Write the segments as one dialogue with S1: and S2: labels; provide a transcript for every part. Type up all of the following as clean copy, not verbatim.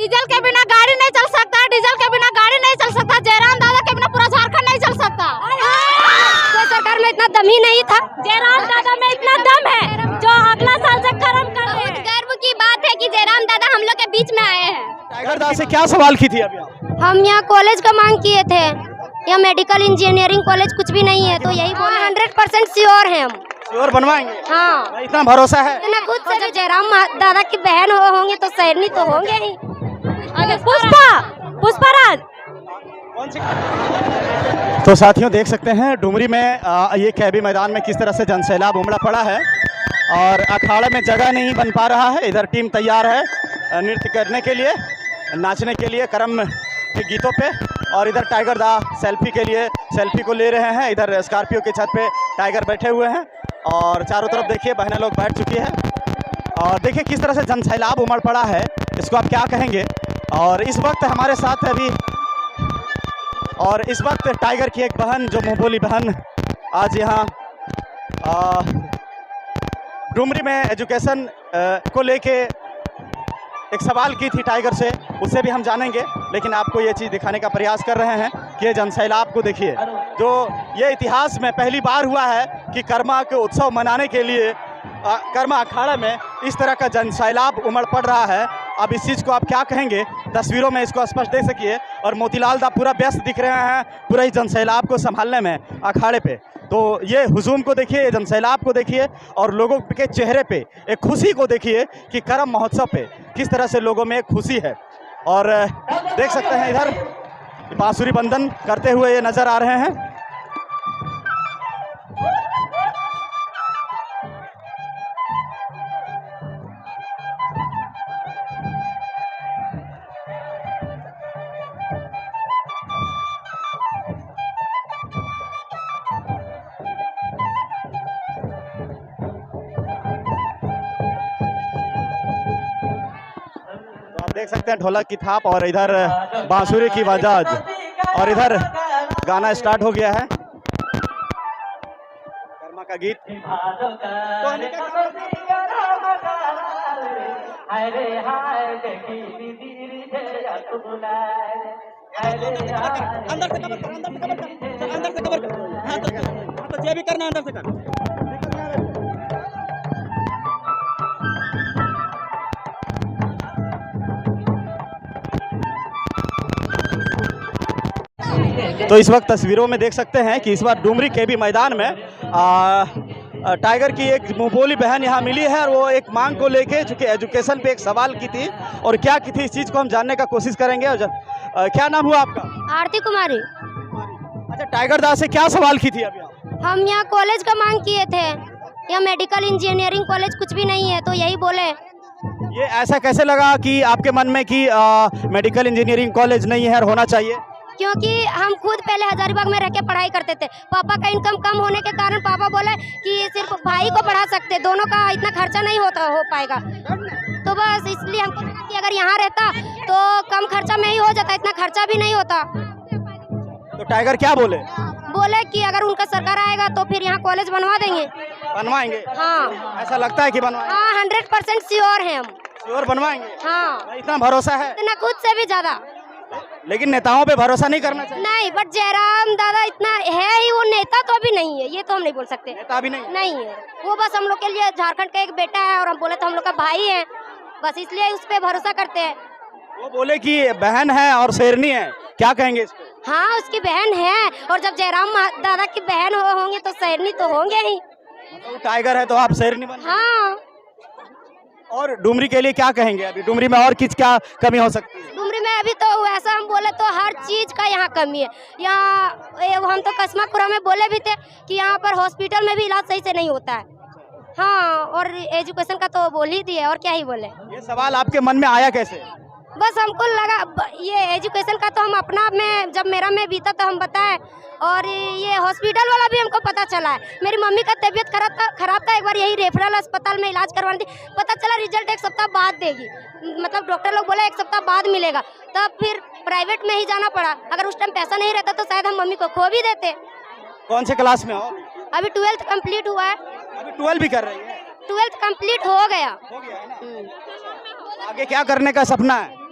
S1: Diesel के बिना गाड़ी नहीं चल सकता, डीजल के बिना गाड़ी नहीं चल सकता, जयराम दादा के बिना पूरा झारखंड नहीं चल सकता।
S2: कोई सरकार में इतना दम ही नहीं था,
S1: जयराम दादा में इतना दम है जो अगला साल से कर्म कर रहे हैं।
S2: गर्व की बात है कि जयराम दादा हम लोग के बीच में आए हैं।
S3: टाइगर दास से क्या सवाल की थी अभी आप?
S2: हम यहाँ कॉलेज का मांग किए थे, यहाँ मेडिकल इंजीनियरिंग कॉलेज कुछ भी नहीं है, तो यही बोले 100% श्योर है हम।
S3: श्योर बनवाएंगे?
S2: हाँ,
S3: इतना भरोसा है?
S2: ना खुद से जब जयराम दादा की बहन होंगे तो शहरनी तो होंगे ही।
S1: पुष्पराज
S3: कौन सी? तो साथियों देख सकते हैं डुमरी में ये कैबी मैदान में किस तरह से जनसैलाब उमड़ा पड़ा है और अखाड़े में जगह नहीं बन पा रहा है। इधर टीम तैयार है नृत्य करने के लिए, नाचने के लिए कर्म के गीतों पे, और इधर टाइगर दा सेल्फी के लिए सेल्फी को ले रहे हैं। इधर स्कॉर्पियो के छत पे टाइगर बैठे हुए हैं और चारों तरफ देखिए बहनें लोग बैठ चुकी हैं और देखिए किस तरह से जनसैलाब उमड़ पड़ा है, इसको आप क्या कहेंगे। और इस वक्त हमारे साथ अभी और इस वक्त टाइगर की एक बहन जो मुंहबोली बहन आज यहाँ डुमरी में एजुकेशन को लेके एक सवाल की थी टाइगर से, उससे भी हम जानेंगे। लेकिन आपको ये चीज़ दिखाने का प्रयास कर रहे हैं कि ये जनसैलाब को देखिए, जो ये इतिहास में पहली बार हुआ है कि कर्मा के उत्सव मनाने के लिए कर्मा अखाड़ा में इस तरह का जनसैलाब उमड़ पड़ रहा है। अब इस चीज़ को आप क्या कहेंगे, तस्वीरों में इसको स्पष्ट देख सकिए। और मोतीलाल दा पूरा व्यस्त दिख रहे हैं पूरा इस जनसैलाब को संभालने में अखाड़े पे। तो ये हुजूम को देखिए, ये जनसैलाब को देखिए और लोगों के चेहरे पे एक खुशी को देखिए कि करम महोत्सव पे किस तरह से लोगों में एक खुशी है। और देख सकते हैं इधर बांसुरी बंदन करते हुए ये नज़र आ रहे हैं। देख सकते हैं ढोलक की थाप और इधर बांसुरी की आवाज और इधर गाना स्टार्ट हो गया है, कर्मा का गीत। अंदर से कवर कर, अंदर से कवर कर, हाँ तो जो भी करना अंदर से कर। तो इस वक्त तस्वीरों में देख सकते हैं कि इस बार डुमरी के भी मैदान में टाइगर की एक मुंहबोली बहन यहाँ मिली है और वो एक मांग को लेके चूँकि एजुकेशन पे एक सवाल की थी और क्या की थी इस चीज़ को हम जानने का कोशिश करेंगे। क्या नाम हुआ आपका?
S2: आरती कुमारी।
S3: अच्छा, टाइगर दास से क्या सवाल की थी अभी आप?
S2: हम यहाँ कॉलेज का मांग किए थे, यहाँ मेडिकल इंजीनियरिंग कॉलेज कुछ भी नहीं है, तो यही बोले।
S3: ये ऐसा कैसे लगा कि आपके मन में कि मेडिकल इंजीनियरिंग कॉलेज नहीं है और होना चाहिए?
S2: क्योंकि हम खुद पहले हजारीबाग में रह के पढ़ाई करते थे, पापा का इनकम कम होने के कारण पापा बोले कि सिर्फ भाई को पढ़ा सकते, दोनों का इतना खर्चा नहीं हो पाएगा। तो बस इसलिए हमको लगा कि अगर यहाँ रहता तो कम खर्चा में ही हो जाता, इतना खर्चा भी नहीं होता।
S3: तो टाइगर क्या बोले?
S2: बोले कि अगर उनका सरकार आएगा तो फिर यहाँ कॉलेज बनवा देंगे।
S3: बनवाएंगे?
S2: हाँ,
S3: ऐसा लगता है कि बनवाएंगे?
S2: हाँ, 100% श्योर है हम।
S3: श्योर बनवाएंगे?
S2: हाँ,
S3: इतना भरोसा है?
S2: इतना खुद से भी ज्यादा।
S3: लेकिन नेताओं पे भरोसा नहीं करना चाहिए।
S2: नहीं, बट जयराम दादा इतना है ही, वो नेता तो अभी नहीं है, ये तो हम नहीं बोल सकते।
S3: नेता भी नहीं
S2: है, वो बस हम लोग के लिए झारखंड का एक बेटा है और हम बोले तो हम लोग का भाई है, बस इसलिए उस पे भरोसा करते हैं।
S3: वो बोले कि बहन है और शेरनी है, क्या कहेंगे इस पे?
S2: हाँ, उसकी बहन है और जब जयराम दादा की बहन होंगे तो शेरनी तो होंगे ही।
S3: तो टाइगर है तो आप शेरनी बन।
S2: हाँ।
S3: और डुमरी के लिए क्या कहेंगे? अभी डुमरी में और किस क्या कमी हो सकती है?
S2: डुमरी में अभी तो वैसा हम बोले तो हर चीज का यहाँ कमी है। यहाँ हम तो कसमापुरा में बोले भी थे कि यहाँ पर हॉस्पिटल में भी इलाज सही से नहीं होता है। हाँ, और एजुकेशन का तो बोल ही दिए, और क्या ही बोले।
S3: ये सवाल आपके मन में आया कैसे?
S2: बस हमको लगा ये एजुकेशन का तो हम अपना में जब मेरा में बीता तो हम बताए, और ये हॉस्पिटल वाला भी हमको पता चला है। मेरी मम्मी का तबीयत खराब था, एक बार यही रेफरल अस्पताल में इलाज करवानी थी, पता चला रिजल्ट एक सप्ताह बाद देगी, मतलब डॉक्टर लोग बोले एक सप्ताह बाद मिलेगा, तब फिर प्राइवेट में ही जाना पड़ा। अगर उस टाइम पैसा नहीं रहता तो शायद हम मम्मी को खो भी देते।
S3: कौन से क्लास में हो?
S2: अभी 12th कंप्लीट हुआ है।
S3: अभी 12 भी कर रही है?
S2: 12th कंप्लीट हो गया
S3: है ना? आगे क्या करने का सपना है?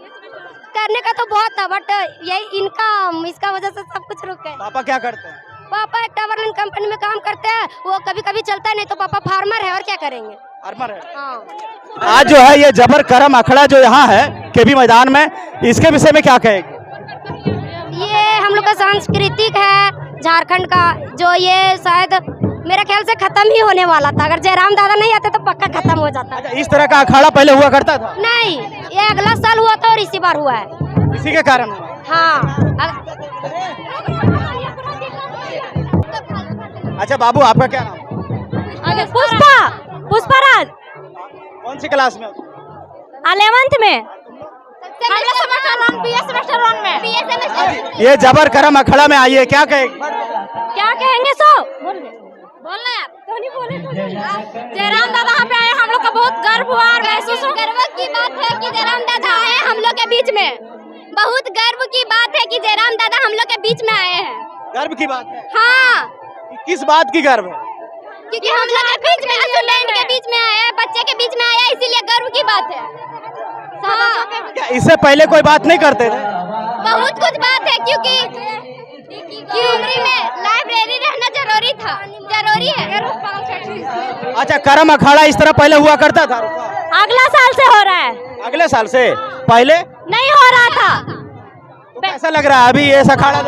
S2: करने का तो बहुत था, बट यही इनका इसका वजह से सब कुछ रुक गए।
S3: पापा क्या करते हैं?
S2: पापा एक टावर लाइन कंपनी में काम करते हैं, वो कभी कभी चलता है, नहीं तो पापा फार्मर है और क्या करेंगे।
S3: फार्मर है।
S2: हाँ।
S3: आज जो है ये जबर करम अखड़ा जो यहाँ है केबी मैदान में, इसके विषय में क्या कहेगी?
S2: ये हम लोग का सांस्कृतिक है झारखंड का, जो ये शायद मेरे ख्याल से खत्म ही होने वाला था। अगर जयराम दादा नहीं आते तो पक्का खत्म हो जाता।
S3: अच्छा, इस तरह का अखाड़ा पहले हुआ करता था?
S2: नहीं, ये अगला साल हुआ था और इसी बार हुआ है।
S3: इसी के कारण?
S2: हाँ।
S3: अच्छा बाबू, आपका क्या नाम?
S1: पुष्पराज।
S3: कौन सी क्लास में?
S1: 11th में। सेमेस्टर 1 में।
S3: ये जबर करम अखड़ा में आई है, क्या कहेगी?
S1: क्या कहेंगे सो? बोलना यार। तो नहीं बोले तो जयराम दादा यहाँ पे आए, हम लोग का बहुत गर्व हुआ और महसूस हुआ।
S2: गर्व की बात है कि जयराम दादा आए हम लोग के बीच में। बहुत गर्व की बात है कि जयराम दादा हम लोग के बीच में आए हैं।
S3: गर्व की बात है?
S2: हाँ,
S3: किस बात की गर्व है?
S2: क्योंकि हम लोग के बीच में, स्टूडेंट के बीच में आए हैं, बच्चे के बीच में आए हैं, इसीलिए गर्व की बात है। हाँ।
S3: क्या इससे पहले कोई बात नहीं करते थे?
S2: बहुत कुछ बात है, क्योंकि उम्र में लाइब्रेरी रहना जरूरी था, जरूरी है।
S3: अच्छा, करम अखाड़ा इस तरह पहले हुआ करता था?
S1: अगला साल से हो रहा है।
S3: अगले साल से? पहले
S1: नहीं हो रहा था।
S3: तो कैसा लग रहा है अभी ये अखाड़ा?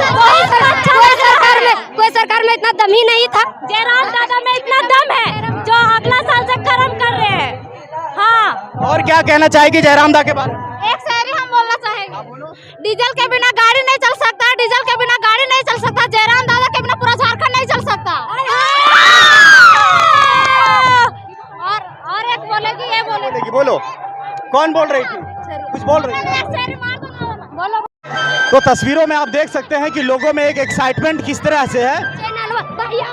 S2: कोई सरकार में इतना दम ही नहीं था।
S1: जयराम दादा में इतना दम है जो अगला साल से कर्म कर रहे हैं। हाँ।
S3: और क्या कहना चाहेगी जयराम दा के बारे में?
S1: एक शायरी हम बोलना चाहेंगे। डीजल के बिना गाड़ी नहीं चल सकता, डीजल के बिना गाड़ी नहीं चल सकता, जयराम दादा के बिना पूरा झारखंड नहीं चल सकता। और एक बोलेगी, ये बोलेगी।
S3: बोलो, कौन बोल रही थी? कुछ बोल रही थी?
S1: बोलो।
S3: तो तस्वीरों में आप देख सकते हैं कि लोगों में एक एक्साइटमेंट किस तरह से है।
S2: भैया